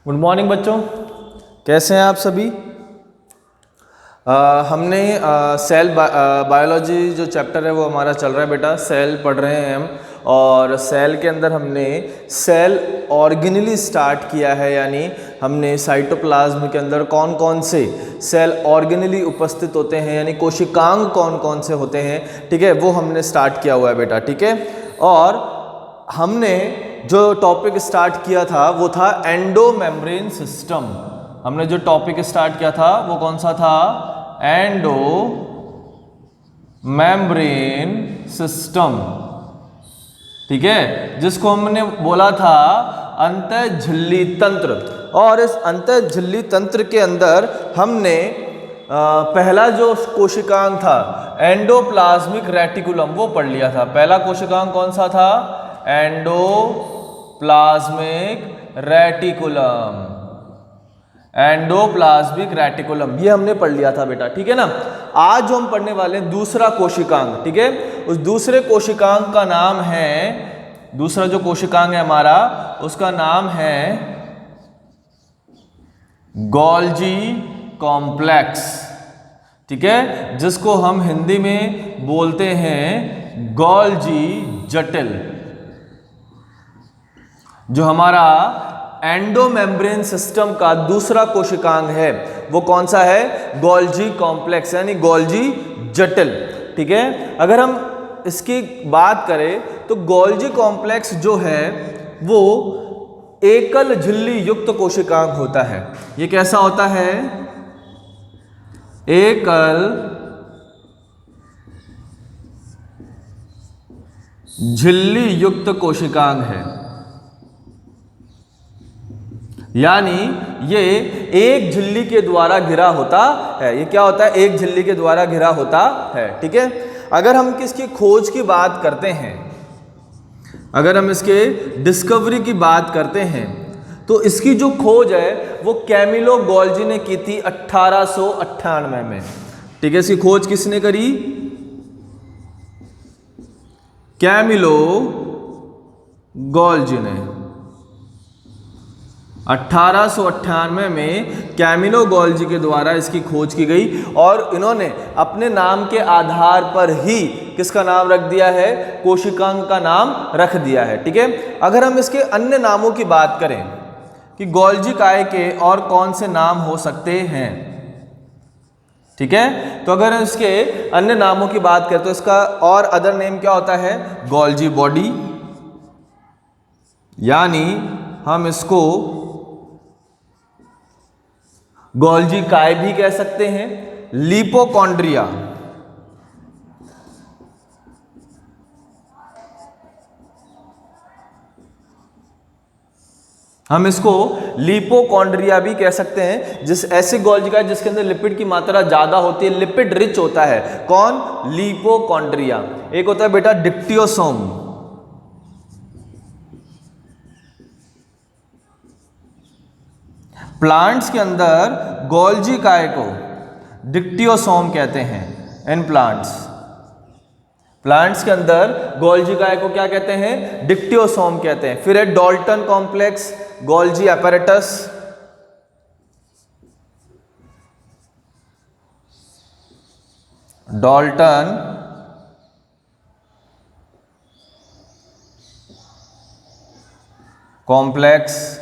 Good morning बच्चों, कैसे हैं आप सभी। हमने सेल बायोलॉजी जो चैप्टर है वो हमारा चल रहा है बेटा। सेल पढ़ रहे हैं हम, और सेल के अंदर हमने सेल ऑर्गेनेली स्टार्ट किया है, यानी हमने साइटोप्लाज्म के अंदर कौन कौन से सेल ऑर्गेनेली उपस्थित होते हैं, यानी कोशिकांग कौन कौन से होते हैं, ठीक है, वो हमने स्टार्ट किया हुआ है बेटा, ठीक है। और हमने जो टॉपिक स्टार्ट किया था वो था एंडो मेम्ब्रेन सिस्टम। हमने जो टॉपिक स्टार्ट किया था वो कौन सा था? एंडो मेम्ब्रेन सिस्टम, ठीक है, जिसको हमने बोला था अंतःझिल्ली तंत्र। और इस अंतःझिल्ली तंत्र के अंदर हमने पहला जो कोशिकांग था एंडोप्लाज्मिक रेटिकुलम वो पढ़ लिया था। पहला कोशिकांग कौन सा था? Endoplasmic reticulum. एंडोप्लाज्मिक रेटिकुलम ये हमने पढ़ लिया था बेटा, ठीक है ना। आज जो हम पढ़ने वाले हैं दूसरा कोशिकांग, ठीक है, उस दूसरे कोशिकांग का नाम है, दूसरा जो कोशिकांग है हमारा उसका नाम है गोल्जी कॉम्प्लेक्स, ठीक है, जिसको हम हिंदी में बोलते हैं गोल्जी जटिल। जो हमारा एंडोमेम्ब्रेन सिस्टम का दूसरा कोशिकांग है वो कौन सा है? गोल्जी कॉम्प्लेक्स, यानी गोल्जी जटिल, ठीक है। अगर हम इसकी बात करें तो गोल्जी कॉम्प्लेक्स जो है वो एकल झिल्ली युक्त कोशिकांग होता है। ये कैसा होता है? एकल झिल्ली युक्त कोशिकांग है, यानी ये एक झिल्ली के द्वारा घिरा होता है। ये क्या होता है? एक झिल्ली के द्वारा घिरा होता है, ठीक है। अगर हम किसकी खोज की बात करते हैं, अगर हम इसके डिस्कवरी की बात करते हैं तो इसकी जो खोज है वो कैमिलो गोल्जी ने की थी 1898 में, ठीक है। इसकी खोज किसने करी? कैमिलो गोल्जी ने 1898 में कैमिलो गोल्जी के द्वारा इसकी खोज की गई, और इन्होंने अपने नाम के आधार पर ही किसका नाम रख दिया है? कोशिकांग का नाम रख दिया है, ठीक है। अगर हम इसके अन्य नामों की बात करें कि गोल्जी काय के और कौन से नाम हो सकते हैं, ठीक है, तो अगर इसके अन्य नामों की बात करें तो इसका और अदर नेम क्या होता है? गोल्जी बॉडी, यानी हम इसको गोल्जी काय भी कह सकते हैं। लिपोकॉन्ड्रिया, हम इसको लिपोकॉन्ड्रिया भी कह सकते हैं। जिस ऐसे गोल्जी काय जिसके अंदर लिपिड की मात्रा ज्यादा होती है, लिपिड रिच होता है। कौन? लिपोकॉन्ड्रिया। एक होता है बेटा डिक्टियोसोम, प्लांट्स के अंदर गोल्जी काय को डिक्टियोसोम कहते हैं। इन प्लांट्स के अंदर गोल्जी काय को क्या कहते हैं? डिक्टियोसोम कहते हैं। फिर है Dalton complex, Golgi apparatus, Dalton complex,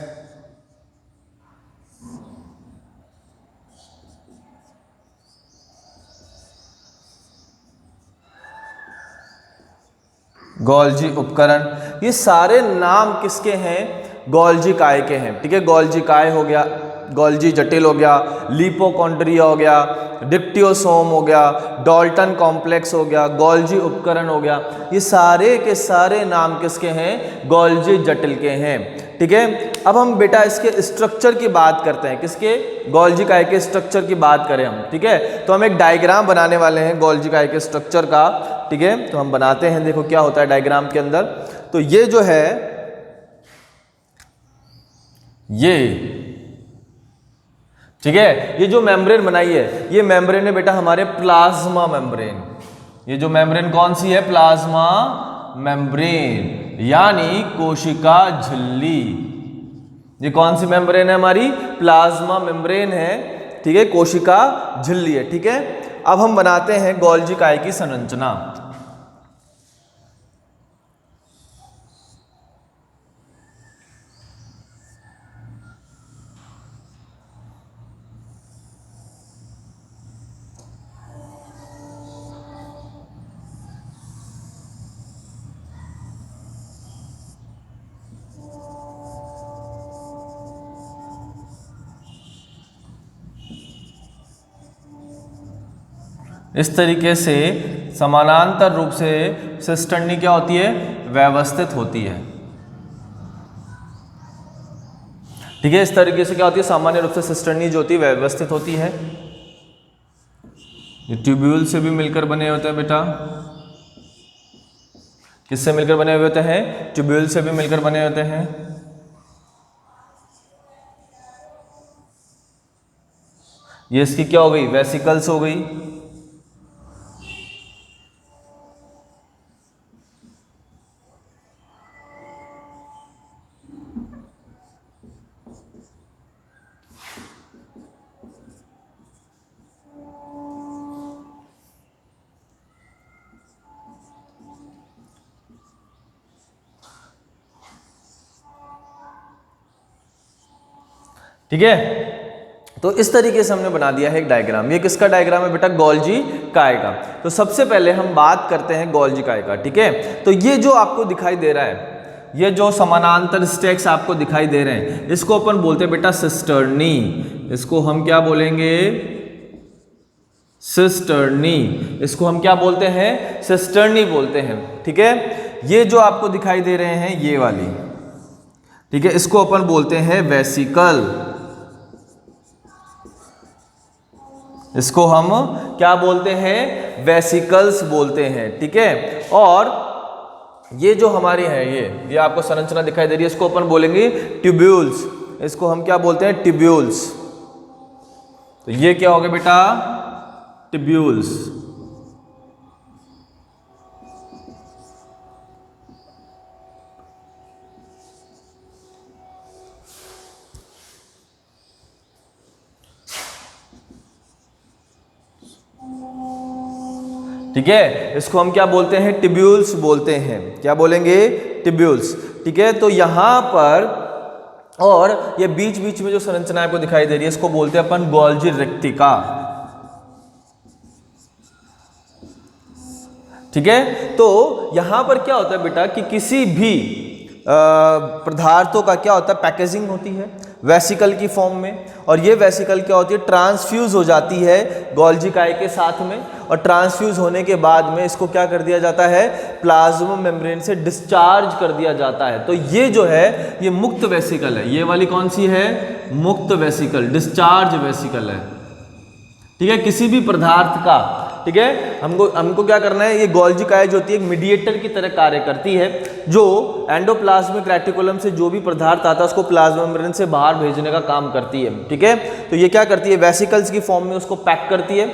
Golgi उपकरण। ये सारे नाम किसके हैं? गोल्जी काय के हैं, ठीक है। गोल्जी काय हो गया, गोल्जी जटिल हो गया, लिपोकॉन्ड्रिया हो गया, डिक्टियोसोम हो गया, डॉल्टन कॉम्प्लेक्स हो गया, गोल्जी उपकरण हो गया। ये सारे के सारे नाम किसके हैं? गोल्जी जटिल के हैं, ठीक है। अब हम बेटा इसके स्ट्रक्चर की बात करते हैं। किसके? गोल्जी काय के स्ट्रक्चर की बात करें हम, ठीक है, तो हम एक डायग्राम बनाने वाले हैं गोल्जी काय के स्ट्रक्चर का, ठीक है। तो हम बनाते हैं, देखो क्या होता है डायग्राम के अंदर। तो ये जो है ये, ठीक है, ये जो मेम्ब्रेन बनाई है ये मेम्ब्रेन है बेटा हमारे प्लाज्मा मेम्ब्रेन। ये जो मेम्ब्रेन कौन सी है? प्लाज्मा मेम्ब्रेन, यानी कोशिका झिल्ली। ये कौन सी मेम्ब्रेन है हमारी? प्लाज्मा मेम्ब्रेन है, ठीक है, कोशिका झिल्ली है, ठीक है। अब हम बनाते हैं गोल्जी काय की संरचना। इस तरीके से समानांतर रूप से सिस्टर्नी क्या होती है? व्यवस्थित होती है, ठीक है। इस तरीके से क्या होती है? सामान्य रूप से सिस्टर्नी जो होती है व्यवस्थित होती है। ये ट्यूब्यूल से भी मिलकर बने होते हैं बेटा। किससे मिलकर बने हुए होते हैं? ट्यूब्यूल से भी मिलकर बने होते हैं। ये इसकी क्या हो गई? वेसिकल्स हो गई। ठीक है, तो इस तरीके से हमने बना दिया है एक डायग्राम। ये किसका डायग्राम है बेटा? गोल्जी काय का। तो सबसे पहले हम बात करते हैं गोल्जी काय का, ठीक है। तो ये जो आपको दिखाई दे रहा है, ये जो समानांतर स्टैक्स आपको दिखाई दे रहे हैं, इसको अपन बोलते हैं बेटा सिस्टर्नी। इसको हम क्या बोलेंगे? सिस्टर्नी। इसको हम क्या बोलते हैं? सिस्टर्नी बोलते हैं, ठीक है। ये जो आपको दिखाई दे रहे हैं ये वाली, ठीक है, इसको अपन बोलते हैं वेसिकल। इसको हम क्या बोलते हैं? वेसिकल्स बोलते हैं, ठीक है। और ये जो हमारी है ये आपको संरचना दिखाई दे रही है, इसको अपन बोलेंगे ट्यूब्यूल्स। इसको हम क्या बोलते हैं? ट्यूब्यूल्स। तो ये क्या हो गया बेटा? ट्यूब्यूल्स। ठीक है, इसको हम क्या बोलते हैं? ट्यूब्यूल्स बोलते हैं। क्या बोलेंगे? ट्यूब्यूल्स, ठीक है। तो यहां पर और ये बीच बीच में जो संरचना आपको दिखाई दे रही है, इसको बोलते हैं अपन गोल्जी रिक्तिका, ठीक है। तो यहां पर क्या होता है बेटा कि किसी भी पदार्थों का क्या होता है? पैकेजिंग होती है वेसिकल की फॉर्म में, और ये वेसिकल क्या होती है? ट्रांसफ्यूज हो जाती है गोल्जी काय के साथ में, और ट्रांसफ्यूज होने के बाद में इसको क्या कर दिया जाता है? प्लाज्मा मेम्ब्रेन से डिस्चार्ज कर दिया जाता है। तो ये जो है ये मुक्त वेसिकल है। ये वाली कौन सी है? मुक्त वेसिकल, डिस्चार्ज वेसिकल है, ठीक है, किसी भी पदार्थ का, ठीक है। हमको क्या करना है? ये गोल्जी काय जो होती है एक मीडिएटर की तरह कार्य करती है, जो एंडोप्लाज्मिक रेटिकुलम से जो भी पदार्थ आता है उसको प्लाज्मा मेम्ब्रेन से बाहर भेजने का काम करती है, ठीक है। तो ये क्या करती है? वेसिकल्स की फॉर्म में उसको पैक करती है,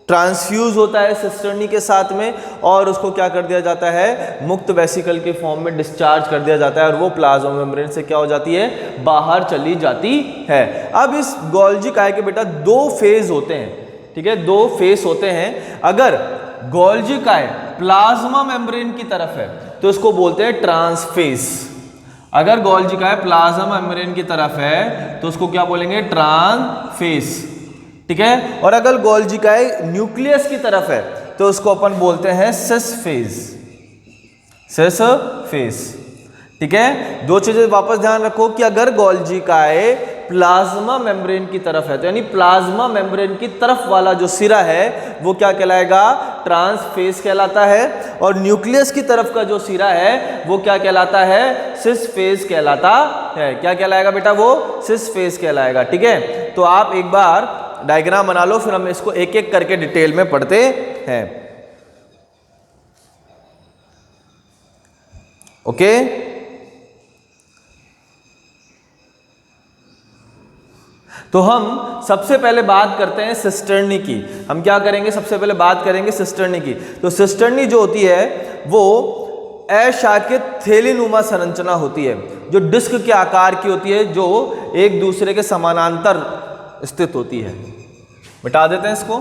ट्रांसफ्यूज होता है सिस्टर्नी के साथ में, और उसको क्या कर दिया जाता है? मुक्त वेसिकल के फॉर्म में डिस्चार्ज कर दिया जाता है, और वो प्लाज्मा मेम्ब्रेन से क्या हो जाती है? बाहर चली जाती है। अब इस गोल्जी काय के बेटा दो फेज होते हैं, ठीक है, दो फेस होते हैं। अगर गोल्जी काय प्लाज्मा मेम्ब्रेन की तरफ है तो इसको बोलते हैं ट्रांसफेस। अगर गोल्जी काय प्लाज्मा मेम्ब्रेन की तरफ है तो उसको क्या बोलेंगे? ट्रांसफेस, ठीक है। और अगर गोल्जी काय न्यूक्लियस की तरफ है तो उसको अपन बोलते हैं सिस फेज, सिस फेस, ठीक है। दो चीजें वापस ध्यान रखो कि अगर गोल्जी काय प्लाज्मा मेम्ब्रेन की तरफ है तो यानी प्लाज्मा मेम्ब्रेन की तरफ वाला जो सिरा है वो क्या कहलाएगा? ट्रांसफेस कहलाता है, और न्यूक्लियस की तरफ का जो सिरा है वो क्या कहलाता है? सिस फेस कहलाता है। क्या कहलाएगा बेटा? वो सिस फेस कहलाएगा, ठीक है। तो आप एक बार डायग्राम बना लो, फिर हम इसको एक एक करके डिटेल में पढ़ते हैं, ओके। तो हम सबसे पहले बात करते हैं सिस्टर्नी की। हम क्या करेंगे? सबसे पहले बात करेंगे सिस्टर्नी की। तो सिस्टर्नी जो होती है वो अशाखित थैलीनुमा संरचना होती है, जो डिस्क के आकार की होती है, जो एक दूसरे के समानांतर स्थित होती है। मिटा देते हैं इसको।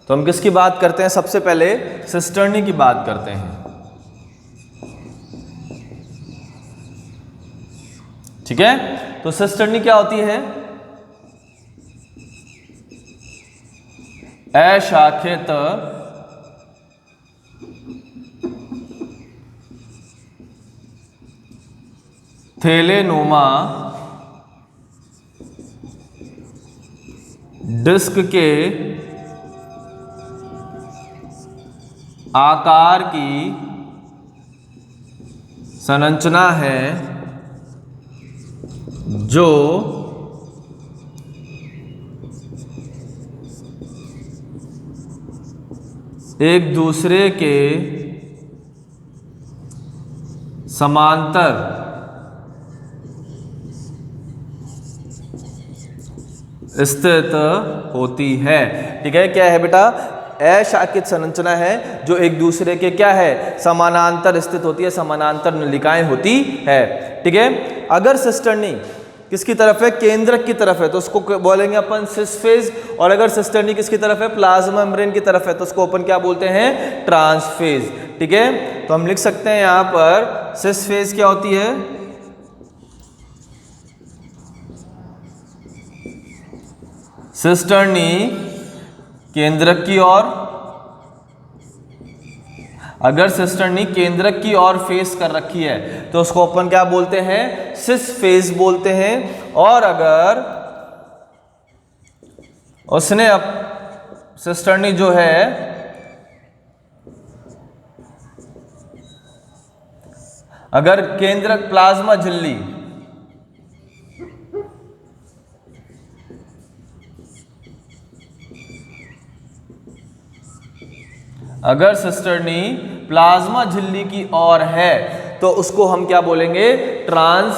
तो हम किसकी बात करते हैं? सबसे पहले सिस्टर्नी की बात करते हैं। ठीक है, तो सिस्टर्नी क्या होती है? अशाखित थैलेनुमा डिस्क के आकार की संरचना है, जो एक दूसरे के समांतर स्थित होती है। ठीक है, क्या है बेटा? अशाखित संरचना है जो एक दूसरे के क्या है? समानांतर स्थित होती है, समानांतर नलिकाएं होती है। ठीक है, अगर सिस्टर्नी किसकी तरफ है? केंद्रक की तरफ है, तो उसको बोलेंगे अपन सिस फेज। और अगर सिस्टर्नी किसकी तरफ है? प्लाज्मा मेम्ब्रेन की तरफ है, तो उसको अपन क्या बोलते हैं? Trans phase. ठीक है, तो हम लिख सकते हैं यहां पर सिस फेज क्या होती है? सिस्टर्नी केंद्रक की ओर, अगर सिस्टर्नी केंद्रक की ओर फेस कर रखी है तो उसको अपन क्या बोलते हैं? सिस फेज बोलते हैं। और अगर उसने अब सिस्टर्नी जो है अगर केंद्रक प्लाज्मा झिल्ली अगर सिस्टर्नी प्लाज्मा झिल्ली की ओर है तो उसको हम क्या बोलेंगे? ट्रांस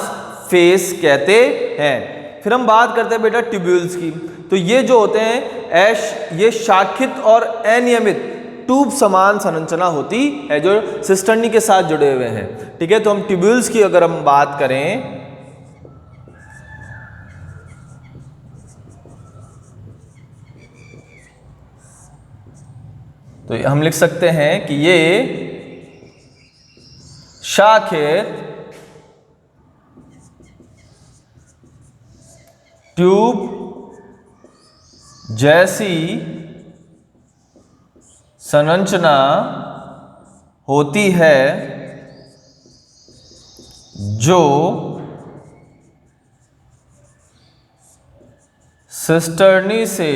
फेस कहते हैं। फिर हम बात करते हैं बेटा ट्यूब्यूल्स की। तो ये जो होते हैं ये शाखित और अनियमित ट्यूब समान संरचना होती है जो सिस्टर्नी के साथ जुड़े हुए हैं। ठीक है, तो हम ट्यूब्यूल्स की अगर हम बात करें तो हम लिख सकते हैं कि ये शाखित ट्यूब जैसी संरचना होती है जो सिस्टर्नी से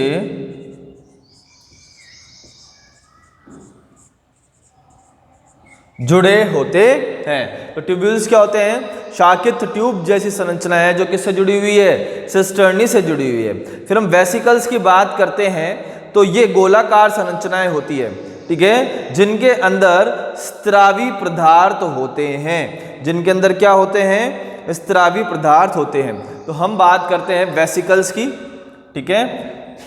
जुड़े होते हैं। तो ट्यूब्यूल्स क्या होते हैं? शाखित ट्यूब जैसी संरचना है जो किससे जुड़ी हुई है? सिस्टर्नी से जुड़ी हुई है। फिर हम वेसिकल्स की बात करते हैं तो ये गोलाकार संरचनाएं होती है। ठीक है, जिनके अंदर स्त्रावी पदार्थ होते हैं। जिनके अंदर क्या होते हैं? स्त्रावी पदार्थ होते हैं। तो हम बात करते हैं वेसिकल्स की। ठीक है,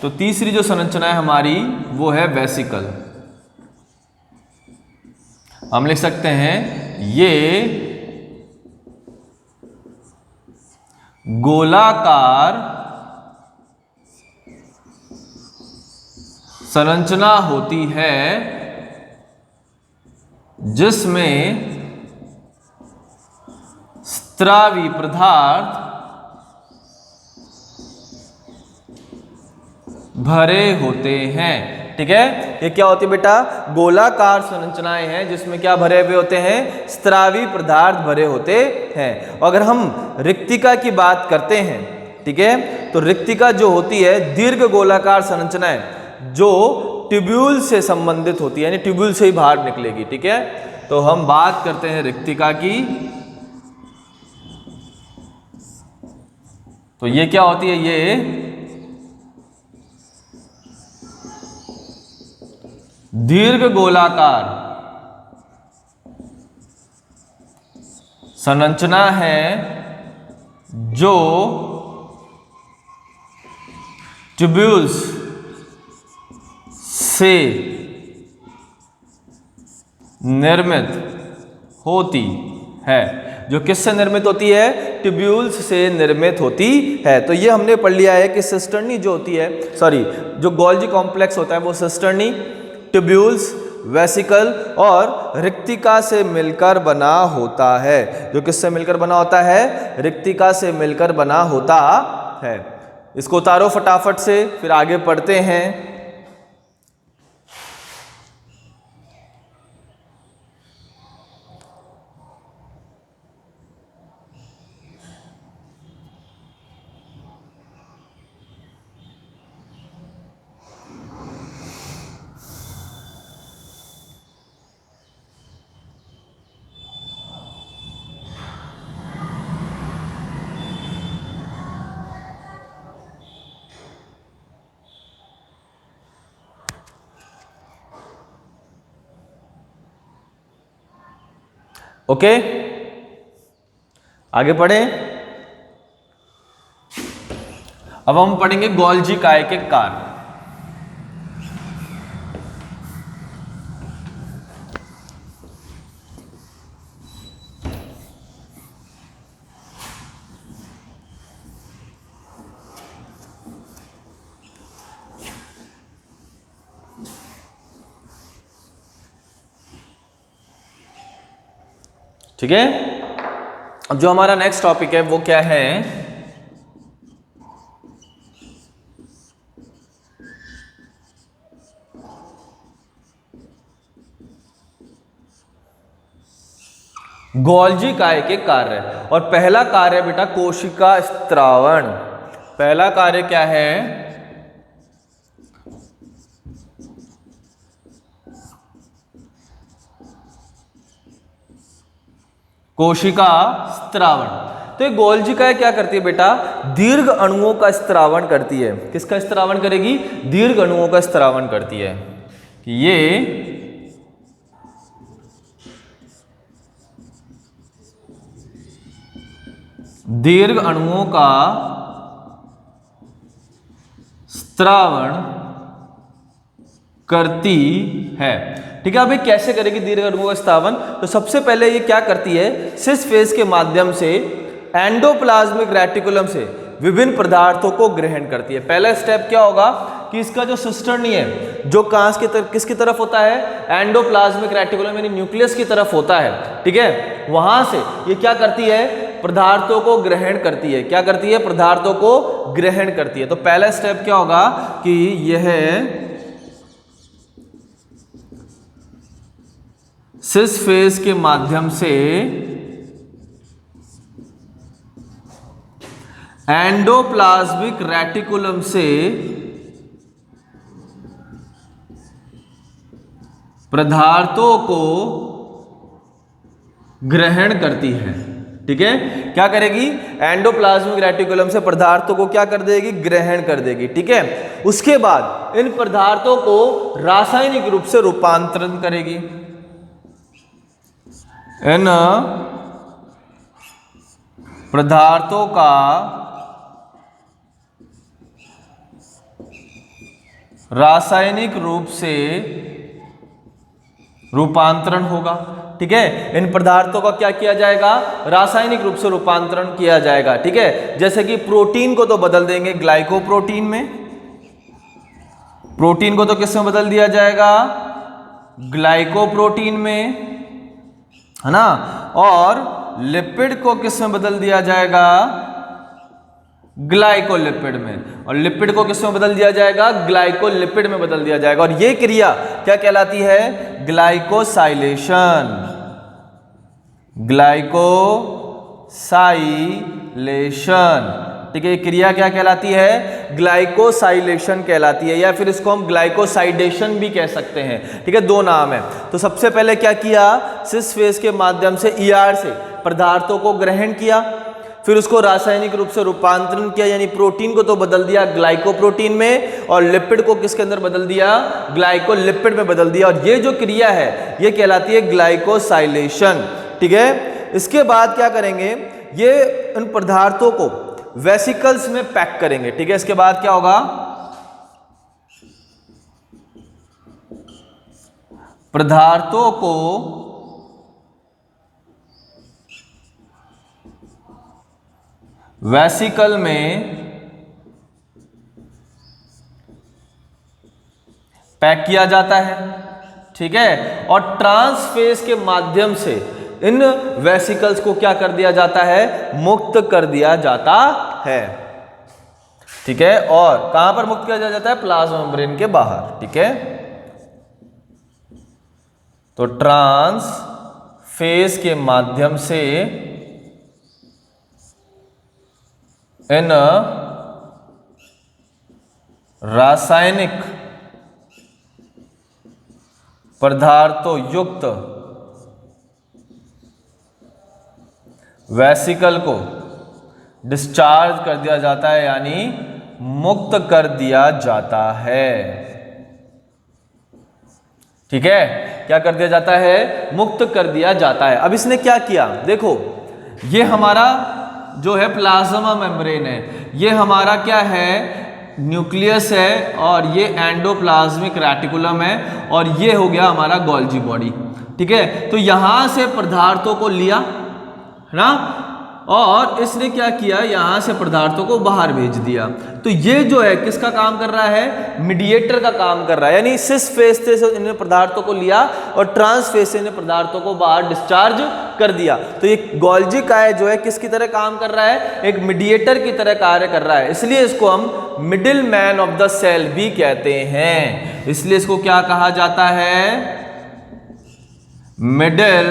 तो तीसरी जो संरचना है हमारी वो है वेसिकल। हम लिख सकते हैं ये गोलाकार संरचना होती है जिसमें स्त्रावी पदार्थ भरे होते हैं। ठीक है, ये क्या होती है बेटा? गोलाकार संरचनाएं हैं जिसमें क्या भरे हुए होते हैं? स्त्रावी पदार्थ भरे होते हैं। अगर हम रिक्तिका की बात करते हैं, ठीक है, तो रिक्तिका जो होती है दीर्घ गोलाकार संरचनाएं जो ट्यूब्यूल से संबंधित होती है, यानी ट्यूब्यूल से ही बाहर निकलेगी। ठीक है, तो हम बात करते हैं रिक्तिका की। तो ये क्या होती है? ये दीर्घ गोलाकार संरचना है जो ट्यूब्यूल्स से निर्मित होती है। जो किससे निर्मित होती है? ट्यूब्यूल्स से निर्मित होती है। तो ये हमने पढ़ लिया है कि सिस्टर्नी जो होती है, सॉरी, जो गोल्जी कॉम्प्लेक्स होता है वो सिस्टर्नी, ट्यूब्यूल्स, वेसिकल और रिक्तिका से मिलकर बना होता है। जो किससे मिलकर बना होता है? रिक्तिका से मिलकर बना होता है। इसको उतारो फटाफट से, फिर आगे पढ़ते हैं। ओके, आगे पढ़ें। अब हम पढ़ेंगे गोल्जी काय के कार्य। ठीक है, अब जो हमारा नेक्स्ट टॉपिक है वो क्या है? गोल्जी काय के कार्य। और पहला कार्य बेटा कोशिका स्त्रावण। पहला कार्य क्या है? कोशिका स्त्रावण। तो ये गोल्जी काय क्या करती है बेटा? दीर्घ अणुओं का स्त्रावण करती है। किसका स्त्रावण करेगी? दीर्घ अणुओं का स्त्रावण करती है। ये दीर्घ अणुओं का स्त्रावण करती है। ठीक है, अब ये कैसे करेगी दीर्घ अणुओं का स्त्रावण? तो सबसे पहले ये क्या करती है? सिस फेज के माध्यम से एंडोप्लाज्मिक रेटिकुलम से विभिन्न पदार्थों को ग्रहण करती है। पहला स्टेप क्या होगा कि इसका जो सिस्टर्नी है, जो किसकी तरफ होता है? एंडोप्लाज्मिक रेटिकुलम यानी न्यूक्लियस की तरफ होता है। ठीक है, वहां से ये क्या करती है? पदार्थों को ग्रहण करती है। क्या करती है? पदार्थों को ग्रहण करती है। तो पहला स्टेप क्या होगा कि यह सिस फेज के माध्यम से एंडोप्लाज्मिक रेटिकुलम से पदार्थों को ग्रहण करती है। ठीक है, क्या करेगी? एंडोप्लाज्मिक रेटिकुलम से पदार्थों को क्या कर देगी? ग्रहण कर देगी। ठीक है, उसके बाद इन पदार्थों को रासायनिक रूप से रूपांतरण करेगी। इन पदार्थों का रासायनिक रूप से रूपांतरण होगा। ठीक है, इन पदार्थों का क्या किया जाएगा? रासायनिक रूप से रूपांतरण किया जाएगा। ठीक है, जैसे कि प्रोटीन को तो बदल देंगे ग्लाइकोप्रोटीन में। प्रोटीन को तो किसमें बदल दिया जाएगा? ग्लाइकोप्रोटीन में, है ना। और लिपिड को किसमें बदल दिया जाएगा? ग्लाइकोलिपिड में। और लिपिड को किसमें बदल दिया जाएगा? ग्लाइकोलिपिड में बदल दिया जाएगा। और ये क्रिया क्या कहलाती है? ग्लाइकोसाइलेशन। ग्लाइकोसाइलेशन। ठीक है, क्रिया क्या कहलाती है? ग्लाइकोसाइलेशन कहलाती है, या फिर इसको हम ग्लाइकोसाइडेशन भी कह सकते हैं। ठीक है, दो नाम है। तो सबसे पहले क्या किया? सिस फेज के माध्यम से ईआर से पदार्थों को ग्रहण किया, फिर उसको रासायनिक रूप से रूपांतरण किया, यानी प्रोटीन को तो बदल दिया ग्लाइकोप्रोटीन में, और लिपिड को किसके अंदर बदल दिया? ग्लाइकोलिपिड में बदल दिया। और ये जो क्रिया है ये कहलाती है ग्लाइकोसाइलेशन। ठीक है, इसके बाद क्या करेंगे? ये इन पदार्थों को वेसिकल्स में पैक करेंगे। ठीक है, इसके बाद क्या होगा? पदार्थों को वेसिकल में पैक किया जाता है, ठीक है, और ट्रांसफेज के माध्यम से इन वेसिकल्स को क्या कर दिया जाता है, मुक्त कर दिया जाता है, ठीक है। और कहां पर मुक्त किया जाता है, प्लाज्मा मेम्ब्रेन के बाहर, ठीक है। तो ट्रांसफेज के माध्यम से इन रासायनिक पदार्थों युक्त वेसिकल को डिस्चार्ज कर दिया जाता है, यानी मुक्त कर दिया जाता है, ठीक है। क्या कर दिया जाता है, मुक्त कर दिया जाता है। अब इसने क्या किया, देखो ये हमारा जो है प्लाज्मा मेम्ब्रेन है, ये हमारा क्या है, न्यूक्लियस है, और ये एंडोप्लाज्मिक रेटिकुलम है, और ये हो गया हमारा गोल्जी बॉडी, ठीक है। तो यहां से पदार्थों को लिया, है ना, और इसने क्या किया, यहां से पदार्थों को बाहर भेज दिया। तो ये जो है किसका काम कर रहा है, मीडिएटर का काम कर रहा है, यानी सिस फेज से इन्हें पदार्थों को लिया और ट्रांस फेज से इन्हें पदार्थों को बाहर डिस्चार्ज कर दिया। तो ये गोल्जी काय जो है किसकी तरह काम कर रहा है, एक मीडिएटर की तरह कार्य कर रहा है, इसलिए इसको हम middle man of the cell भी कहते हैं। इसलिए इसको क्या कहा जाता है, middle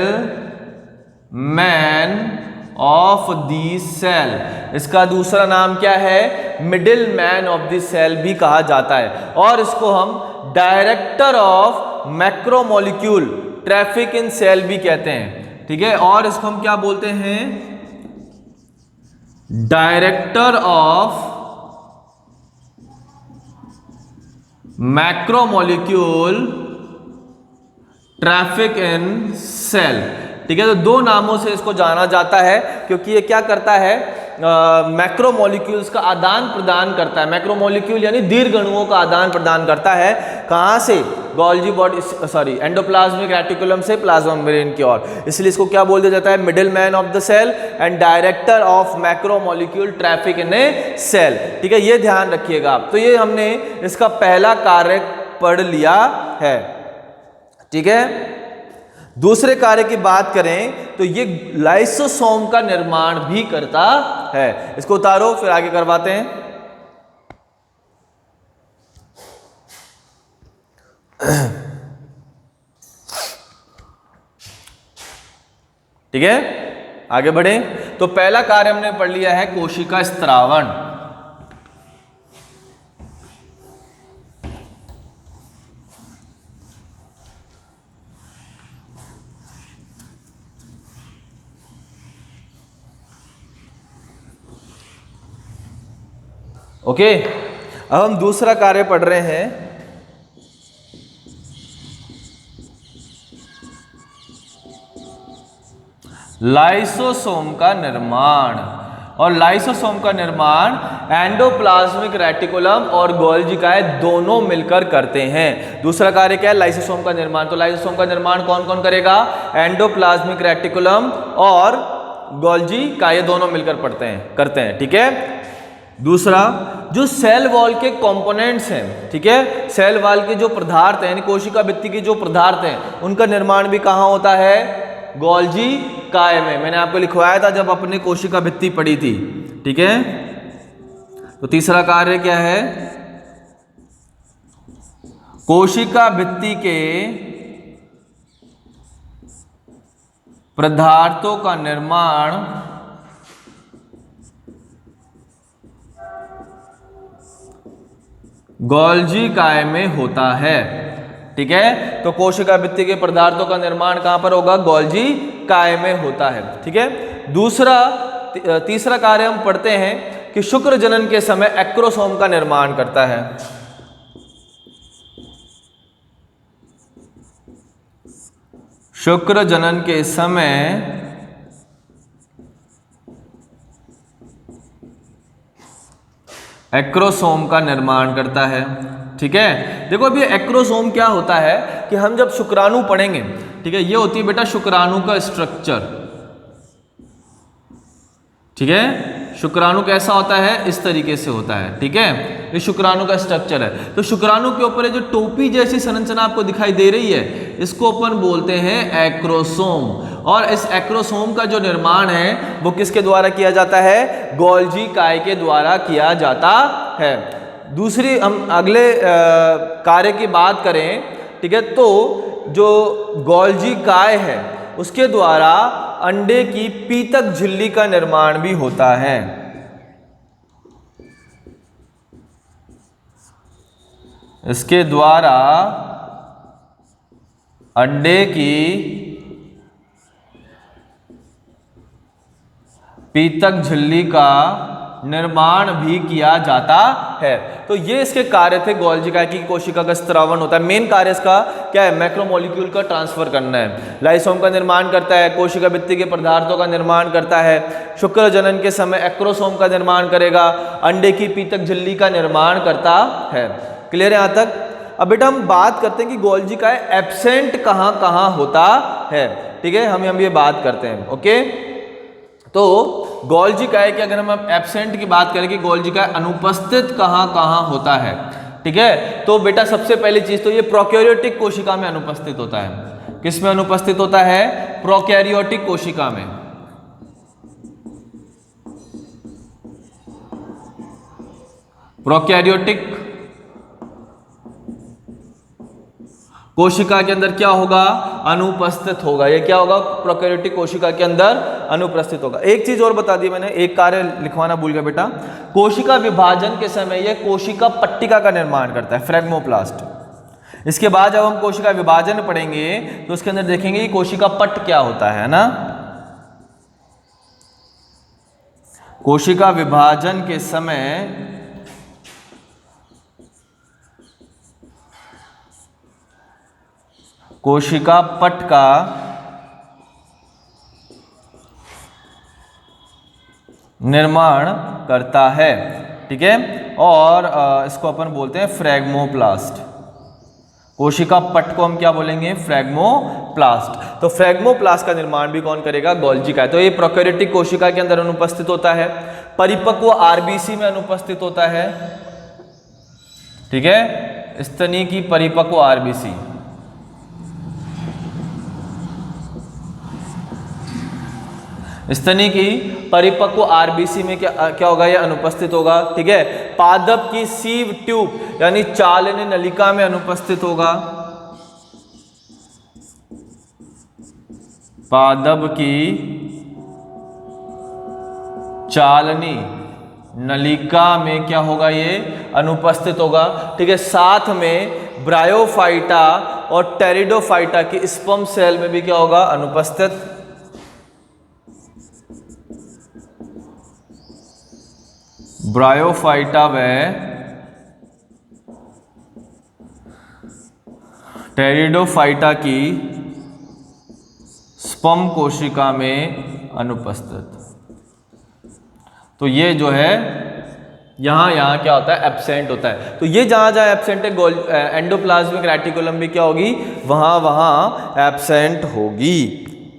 man of the cell. इसका दूसरा नाम क्या है, middle man of the cell भी कहा जाता है। और इसको हम director of macromolecule traffic in cell भी कहते हैं, ठीक है। और इसको हम क्या बोलते हैं, director of macromolecule traffic in cell, ठीक है। तो दो नामों से इसको जाना जाता है, क्योंकि ये क्या करता है, मैक्रोमोलिक्यूल्स का आदान प्रदान करता है। मैक्रोमोलिक्यूल यानी दीर्घ अणुओं का आदान प्रदान करता है, कहां से, Golgi body sorry endoplasmic reticulum से प्लाज्मा मेम्ब्रेन की ओर। इसलिए इसको क्या बोल दिया जाता है, middle man of the cell and director of macromolecule traffic in a cell, ठीक है। ये ध्यान रखिएगा आप। तो ये हमने इसका पहला कार्य पढ़ लिया है, ठीक है। दूसरे कार्य की बात करें तो ये लाइसोसोम का निर्माण भी करता है। इसको उतारो, फिर आगे करवाते हैं। ठीक है, आगे बढ़े। तो पहला कार्य हमने पढ़ लिया है कोशिका स्त्रावण। ओके, अब हम दूसरा कार्य पढ़ रहे हैं लाइसोसोम का निर्माण। और लाइसोसोम का निर्माण एंडोप्लाज्मिक रेटिकुलम और गोल्जी काय दोनों मिलकर करते हैं। दूसरा कार्य क्या है, लाइसोसोम का निर्माण। तो लाइसोसोम का निर्माण कौन कौन करेगा, एंडोप्लाज्मिक रेटिकुलम और गोल्जी काय दोनों मिलकर करते हैं, ठीक है। दूसरा, जो सेल वॉल के कंपोनेंट्स हैं, ठीक है, सेल वॉल के जो पदार्थ हैं, यानी कोशिका भित्ति के जो पदार्थ हैं, उनका निर्माण भी कहाँ होता है, गोल्जी काय में। मैंने आपको लिखवाया था जब अपने कोशिका भित्ति पढ़ी थी, ठीक है। तो तीसरा कार्य क्या है, कोशिका भित्ति के पदार्थों का निर्माण गोल्जी काय में होता है, ठीक है। तो कोशिका भित्ति के पदार्थों का निर्माण कहां पर होगा, गोल्जी काय में होता है, ठीक है। तीसरा कार्य हम पढ़ते हैं कि शुक्र जनन के समय एक्रोसोम का निर्माण करता है। शुक्र जनन के समय एक्रोसोम का निर्माण करता है। ठीक है। देखो अभी एक्रोसोम क्या होता है कि हम जब शुक्राणु पढ़ेंगे, ठीक है, ये होती है बेटा शुक्राणु का स्ट्रक्चर, ठीक है। शुक्राणु कैसा होता है, इस तरीके से होता है, ठीक है, ये शुक्राणु का स्ट्रक्चर है। तो शुक्राणु के ऊपर जो टोपी जैसी संरचना आपको दिखाई दे रही है, इसको अपन बोलते हैं एक्रोसोम। और इस एक्रोसोम का जो निर्माण है वो किसके द्वारा किया जाता है, गोल्जी काय के द्वारा किया जाता है। दूसरी हम अगले कार्य की बात करें, ठीक है, तो जो गोल्जी काय है उसके द्वारा अंडे की पीतक झिल्ली का निर्माण भी होता है। इसके द्वारा अंडे की पीतक झिल्ली का निर्माण भी किया जाता है। तो ये इसके कार्य थे। गोल्जी काय की कोशिका का स्त्रावन होता है। मेन कार्य इसका क्या है, मैक्रोमोलिक्यूल का ट्रांसफर करना है। लाइसोम का निर्माण करता है, कोशिका भित्ति के पदार्थों का निर्माण करता है, शुक्र जनन के समय एक्रोसोम का निर्माण करेगा, अंडे की पीतक झिल्ली का निर्माण करता है। क्लियर है यहाँ तक। अब बेटा हम बात करते हैं कि गोल्जी काय एब्सेंट कहाँ कहाँ होता है, ठीक है, हम ये बात करते हैं। ओके, तो गोल्जी काय की अगर हम एब्सेंट की बात करें कि गोल्जी काय अनुपस्थित कहाँ कहाँ होता है, ठीक है, तो बेटा सबसे पहली चीज तो ये प्रोकैरियोटिक कोशिका में अनुपस्थित होता है। किस में अनुपस्थित होता है, प्रोकैरियोटिक कोशिका में। प्रोकैरियोटिक कोशिका के अंदर क्या होगा, अनुपस्थित होगा। ये क्या होगा, प्रोकैरियोटिक कोशिका के अंदर अनुपस्थित होगा। एक चीज और बता दी मैंने, एक कार्य लिखवाना भूल गया बेटा। कोशिका विभाजन के समय यह कोशिका पट्टिका का निर्माण करता है, फ्रेगमोप्लास्ट। इसके बाद जब हम कोशिका विभाजन पढ़ेंगे तो उसके अंदर देखेंगे कि कोशिका पट्ट क्या होता है ना। कोशिका विभाजन के समय कोशिका पट्ट का निर्माण करता है, ठीक है, और इसको अपन बोलते हैं फ्रेगमोप्लास्ट। कोशिका पट्ट को हम क्या बोलेंगे, फ्रेगमोप्लास्ट। तो फ्रेगमोप्लास्ट का निर्माण भी कौन करेगा, गोल्जी काय। तो ये प्रोकैरियोटिक कोशिका के अंदर अनुपस्थित होता है, परिपक्व आरबीसी में अनुपस्थित होता है, ठीक है, स्तनी की परिपक्व आरबीसी। स्तनी की परिपक्व आरबीसी में क्या होगा, यह अनुपस्थित होगा, ठीक है। पादप की सीव ट्यूब यानी चालनी नलिका में अनुपस्थित होगा। पादप की चालनी नलिका में क्या होगा, ये अनुपस्थित होगा, ठीक है। साथ में ब्रायोफाइटा और टेरिडोफाइटा की स्पर्म सेल में भी क्या होगा, अनुपस्थित। ब्रायोफाइटा व टेरिडोफाइटा की स्पर्म कोशिका में अनुपस्थित। तो ये जो है यहाँ क्या होता है, एब्सेंट होता है। तो ये जहाँ एब्सेंट है, एंडोप्लाज्मिक रेटिकुलम भी क्या होगी, वहाँ एब्सेंट होगी,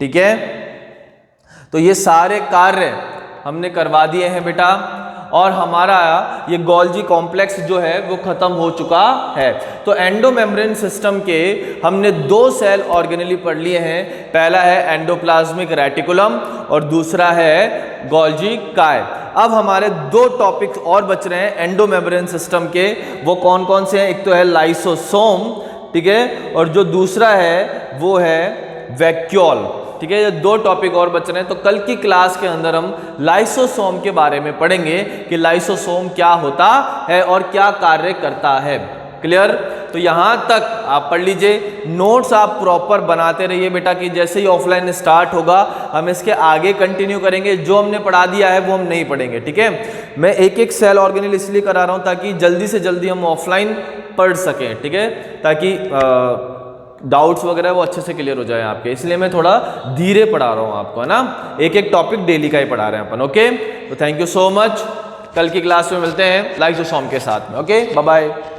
ठीक है। तो ये सारे कार्य हमने करवा दिए हैं बेटा, और हमारा ये गोल्जी कॉम्प्लेक्स जो है वो खत्म हो चुका है। तो एंडोमेम्ब्रेन सिस्टम के हमने 2 सेल ऑर्गेनेली पढ़ लिए हैं। पहला है एंडोप्लाज्मिक रेटिकुलम और दूसरा है गोल्जी काय। अब हमारे 2 टॉपिक्स और बच रहे हैं एंडोमेम्ब्रेन सिस्टम के। वो कौन कौन से हैं, एक तो है लाइसोसोम, ठीक है, और जो दूसरा है वो है वैक्यूल, ठीक है। ये 2 टॉपिक और बच रहे हैं। तो कल की क्लास के अंदर हम लाइसोसोम के बारे में पढ़ेंगे कि लाइसोसोम क्या होता है और क्या कार्य करता है। क्लियर। तो यहाँ तक आप पढ़ लीजिए, नोट्स आप प्रॉपर बनाते रहिए बेटा, कि जैसे ही ऑफलाइन स्टार्ट होगा हम इसके आगे कंटिन्यू करेंगे। जो हमने पढ़ा दिया है वो हम नहीं पढ़ेंगे, ठीक है। मैं एक एक सेल ऑर्गेनेल इसलिए करा रहा हूँ ताकि जल्दी से जल्दी हम ऑफलाइन पढ़ सकें, ठीक है, ताकि डाउट्स वगैरह वो अच्छे से क्लियर हो जाए आपके। इसलिए मैं थोड़ा धीरे पढ़ा रहा हूँ आपको, है ना। एक एक टॉपिक डेली का ही पढ़ा रहे हैं अपन। ओके, तो थैंक यू सो मच। कल की क्लास में मिलते हैं लाइसोसोम के साथ में। Okay, bye bye.